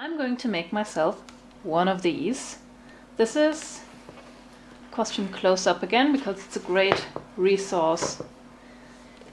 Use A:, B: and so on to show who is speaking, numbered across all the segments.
A: I'm going to make myself one of these. This is Costume Close-Up again because it's a great resource.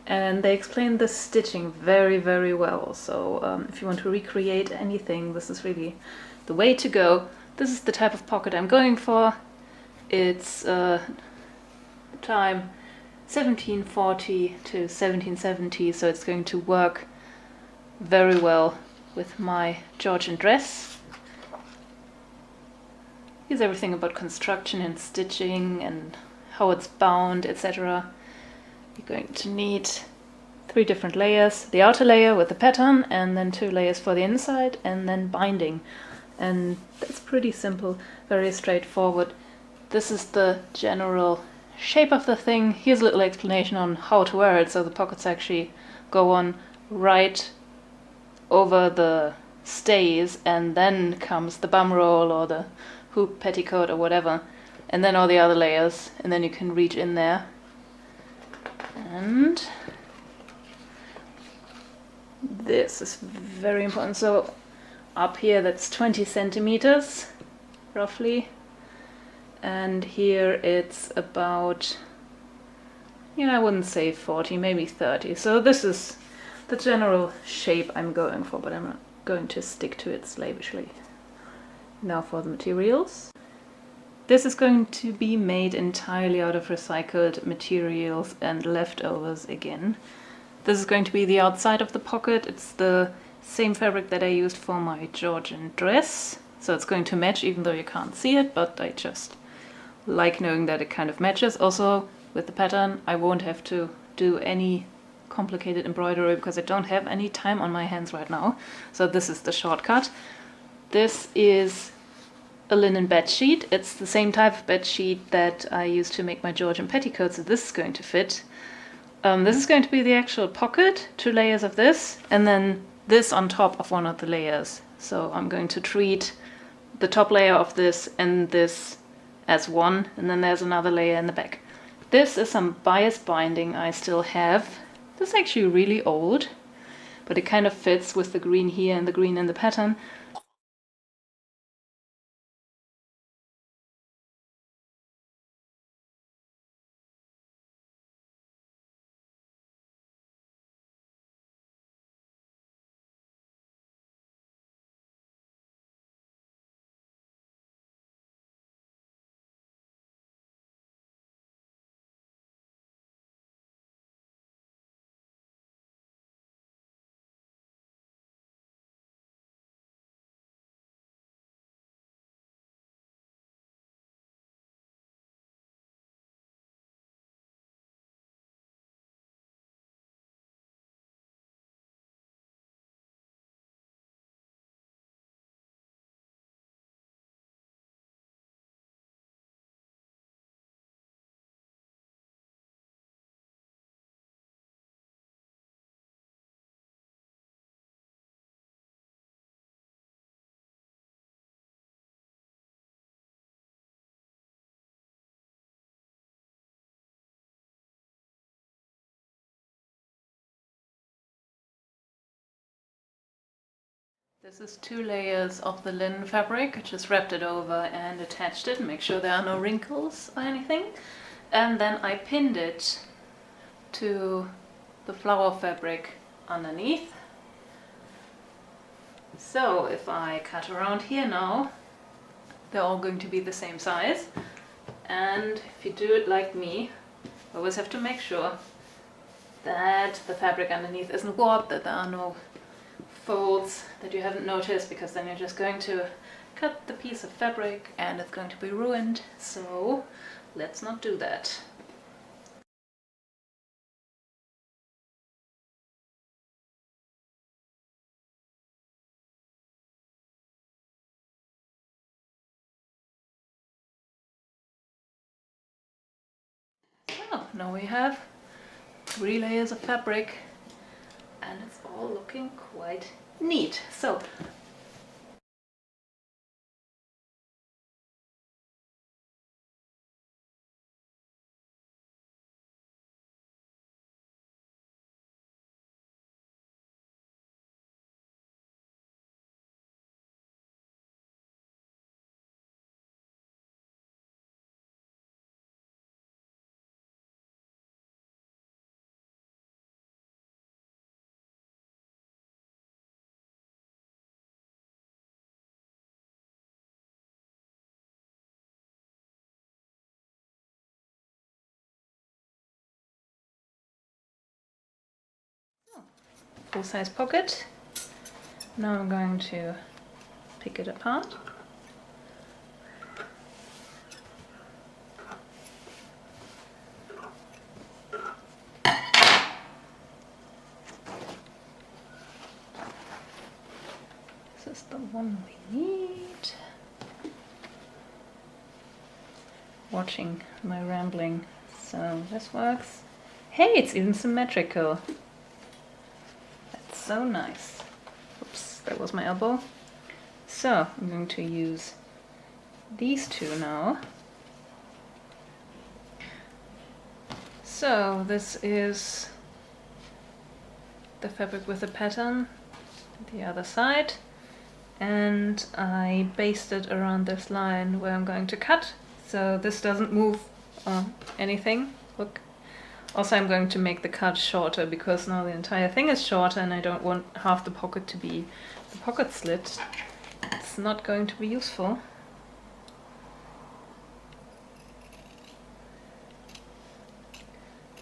A: And they explain the stitching very, very well. So if you want to recreate anything, this is really the way to go. This is the type of pocket I'm going for. It's time 1740 to 1770, so it's going to work very well with my Georgian dress. Here's everything about construction and stitching and how it's bound, etc. You're going to need 3 different layers. The outer layer with the pattern, and then 2 layers for the inside, and then binding. And that's pretty simple, very straightforward. This is the general shape of the thing. Here's a little explanation on how to wear it. So the pockets actually go on right over the stays, and then comes the bum roll or the hoop petticoat or whatever, and then all the other layers, and then you can reach in there. And this is very important. So up here that's 20 centimeters roughly, and here it's about, I wouldn't say 40, maybe 30. So this is the general shape I'm going for, but I'm not going to stick to it slavishly. Now for the materials. This is going to be made entirely out of recycled materials and leftovers again. This is going to be the outside of the pocket. It's the same fabric that I used for my Georgian dress. So it's going to match even though you can't see it, but I just like knowing that it kind of matches. Also with the pattern I won't have to do any complicated embroidery because I don't have any time on my hands right now. So this is the shortcut. This is a linen bed sheet. It's the same type of bed sheet that I used to make my Georgian petticoats, so this is going to fit. This is going to be the actual pocket, 2 layers of this, and then this on top of one of the layers. So I'm going to treat the top layer of this and this as one, and then there's another layer in the back. This is some bias binding I still have. This is actually really old, but it kind of fits with the green here and the green in the pattern. This is 2 layers of the linen fabric. I just wrapped it over and attached it and make sure there are no wrinkles or anything. And then I pinned it to the flower fabric underneath. So if I cut around here now, they're all going to be the same size. And if you do it like me, you always have to make sure that the fabric underneath isn't warped, that there are no folds that you haven't noticed, because then you're just going to cut the piece of fabric and it's going to be ruined. So let's not do that. Well, now we have 3 layers of fabric and it's all looking quite neat. So full-size pocket. Now I'm going to pick it apart. This is the one we need. Watching my rambling, so this works. Hey, it's even symmetrical. That's so nice. Oops, that was my elbow. So I'm going to use these two now. So this is the fabric with the pattern, the other side, and I basted around this line where I'm going to cut, so this doesn't move or anything. Look. Also, I'm going to make the cut shorter because now the entire thing is shorter and I don't want half the pocket to be the pocket slit. It's not going to be useful.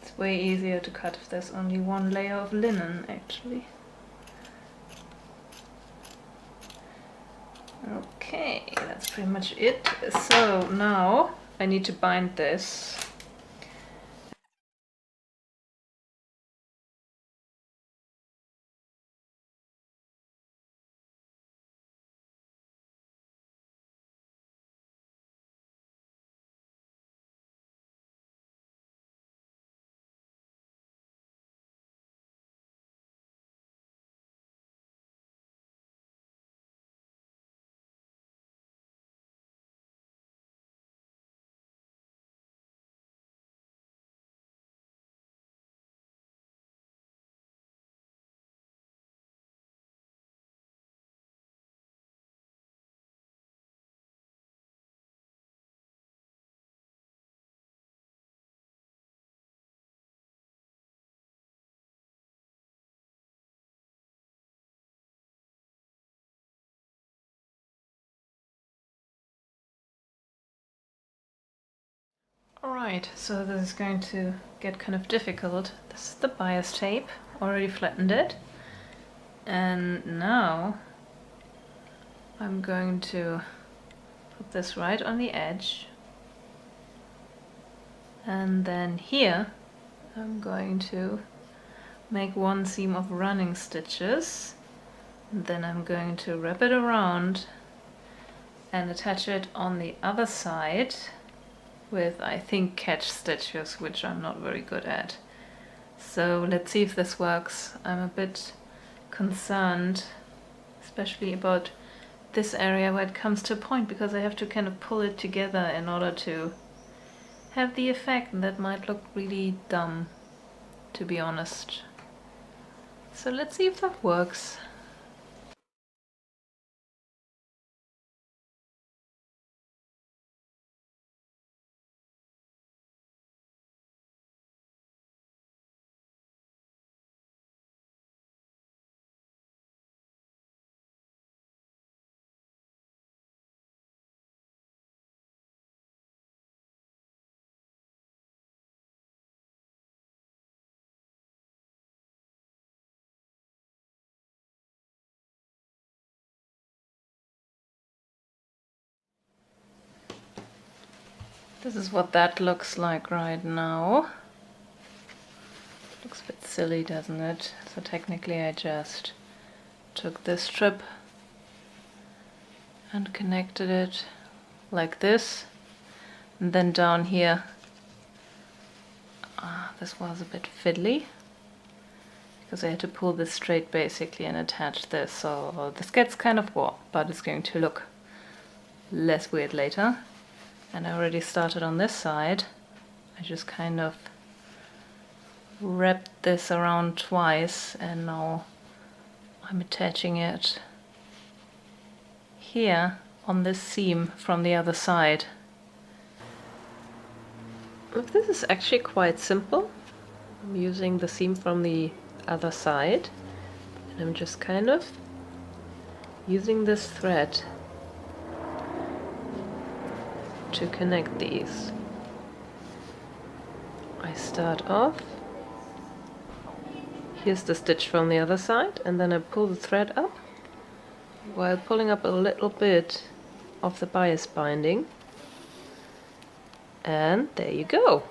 A: It's way easier to cut if there's only one layer of linen, actually. Okay, that's pretty much it. So now I need to bind this. Alright, so this is going to get kind of difficult. This is the bias tape, already flattened it. And now I'm going to put this right on the edge. And then here I'm going to make one seam of running stitches. And then I'm going to wrap it around and attach it on the other side with, I think, catch stitches, which I'm not very good at. So let's see if this works. I'm a bit concerned, especially about this area where it comes to a point, because I have to kind of pull it together in order to have the effect, and that might look really dumb, to be honest. So let's see if that works. This is what that looks like right now. Looks a bit silly, doesn't it? So technically I just took this strip and connected it like this. And then down here, this was a bit fiddly, because I had to pull this straight basically and attach this. So this gets kind of warped, but it's going to look less weird later. And I already started on this side. I just kind of wrapped this around twice, and now I'm attaching it here on this seam from the other side. This is actually quite simple. I'm using the seam from the other side, and I'm just kind of using this thread to connect these. I start off
B: Here's the stitch from the other side, and then I pull the thread up while pulling up a little bit of the bias binding. And there you go.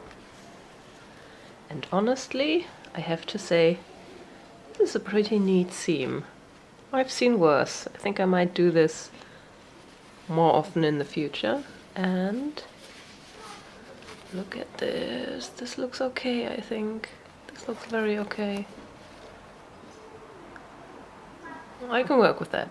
B: And honestly, I have to say, this is a pretty neat seam. I've seen worse. I think I might do this more often in the future. And look at this. This looks okay, I think. This looks very okay. I can work with that.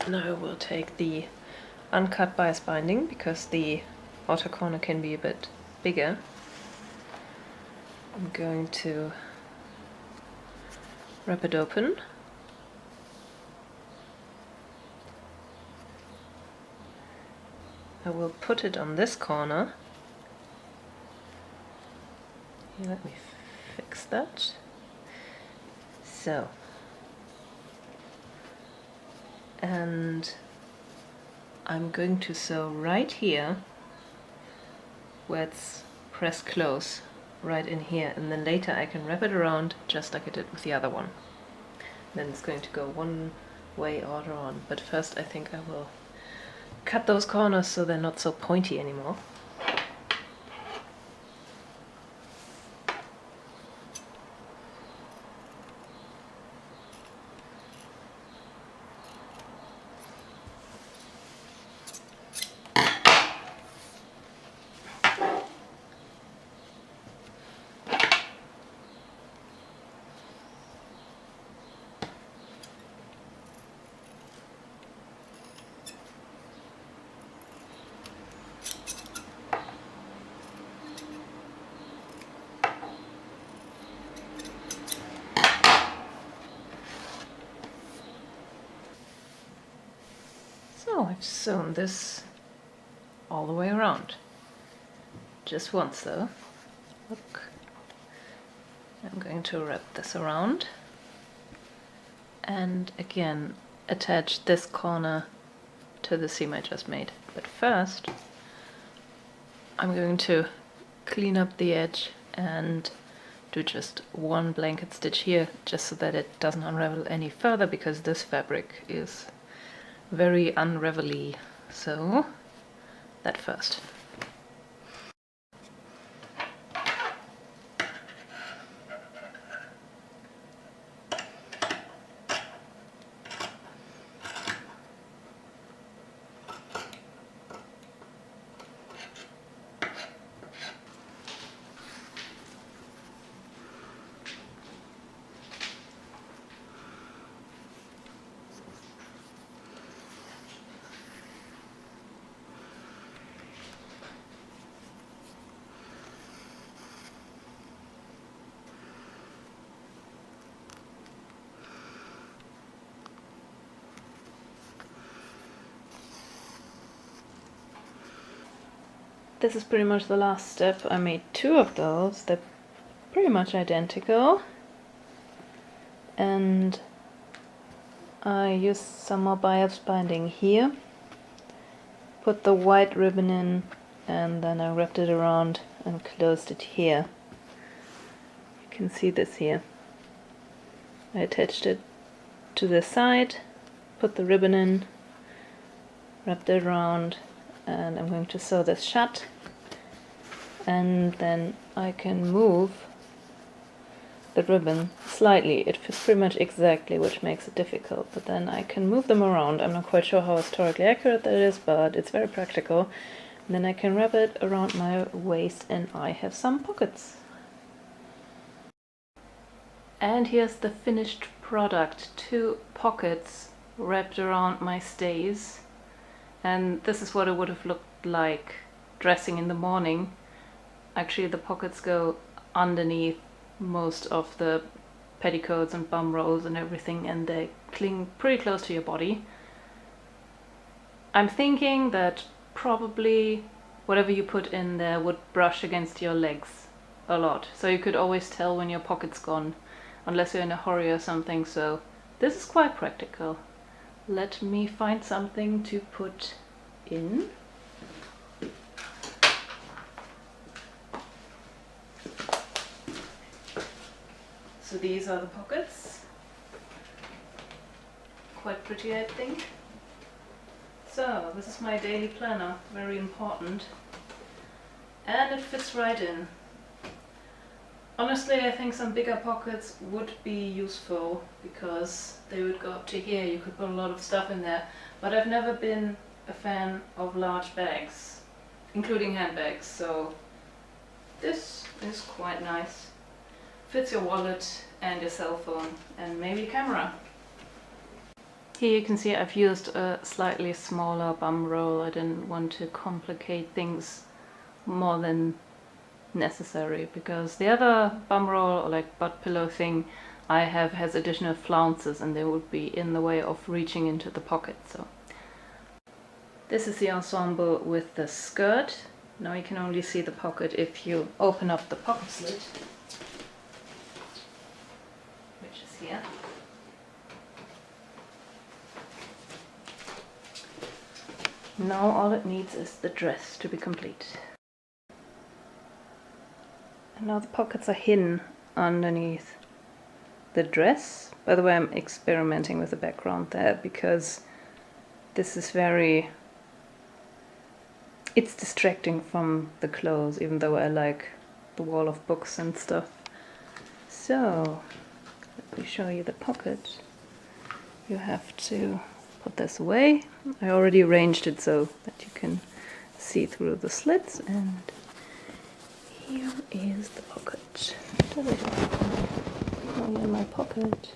B: Now we'll take the uncut bias binding, because the outer corner can be a bit bigger. I'm going to wrap it open. I will put it on this corner. Here, let me fix that. So. And I'm going to sew right here where it's pressed close, right in here, and then later I can wrap it around just like I did with the other one. Then it's going to go one way order on, but first I think I will cut those corners so they're not so pointy anymore. So I've sewn this all the way around. Just once though. Look. I'm going to wrap this around and again attach this corner to the seam I just made. But first I'm going to clean up the edge and do just one blanket stitch here, just so that it doesn't unravel any further, because this fabric is very unravelly. So that first. This is pretty much the last step. I made two of those. They're pretty much identical. And I used some more bias binding here. Put the white ribbon in, and then I wrapped it around and closed it here. You can see this here. I attached it to the side, put the ribbon in, wrapped it around, and I'm going to sew this shut, and then I can move the ribbon slightly. It fits pretty much exactly, which makes it difficult, but then I can move them around. I'm not quite sure how historically accurate that is, but it's very practical. And then I can wrap it around my waist and I have some pockets. And here's the finished product. 2 pockets wrapped around my stays. And this is what it would have looked like dressing in the morning. Actually, the pockets go underneath most of the
A: petticoats and bum rolls and everything, and they cling pretty close to your body. I'm thinking that probably whatever you put in there would brush against your legs a lot, so you could always tell when your pocket's gone, unless you're in a hurry or something, so this is quite practical. Let me find something to put in. So these are the pockets. Quite pretty, I think. So this is my daily planner, very important. And it fits right in. Honestly, I think some bigger pockets would be useful because they would go up to here. You could put a lot of stuff in there. But I've never been a fan of large bags, including handbags, so this is quite nice. Fits your wallet and your cell phone and maybe a camera. Here you can see I've used a slightly smaller bum roll. I didn't want to complicate things more than necessary because the other bum roll or like butt pillow thing I have has additional flounces and they would be in the way of reaching into the pocket. So this is the ensemble with the skirt. Now you can only see the pocket if you open up the pocket slit, which is here. Now all it needs is the dress to be complete. And now the pockets are hidden underneath the dress. By the way, I'm experimenting with the background there because this is it's distracting from the clothes, even though I like the wall of books and stuff. So, let me show you the pocket. You have to put this away. I already arranged it so that you can see through the slits, and here is the pocket. Oh, in my pocket.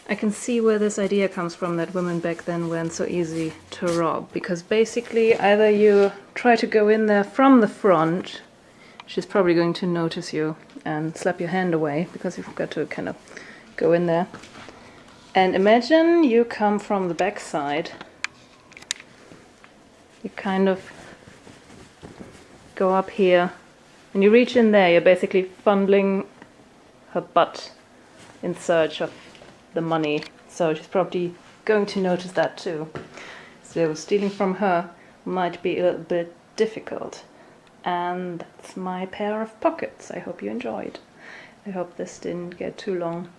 A: I can see where this idea comes from, that women back then weren't so easy to rob, because basically either you try to go in there from the front, she's probably going to notice you and slap your hand away because you've got to kind of go in there. And imagine you come from the back side. You kind of go up here and you reach in there. You're basically fondling her butt in search of the money. So she's probably going to notice that too. So stealing from her might be a little bit difficult. And that's my pair of pockets. I hope you enjoyed. I hope this didn't get too long.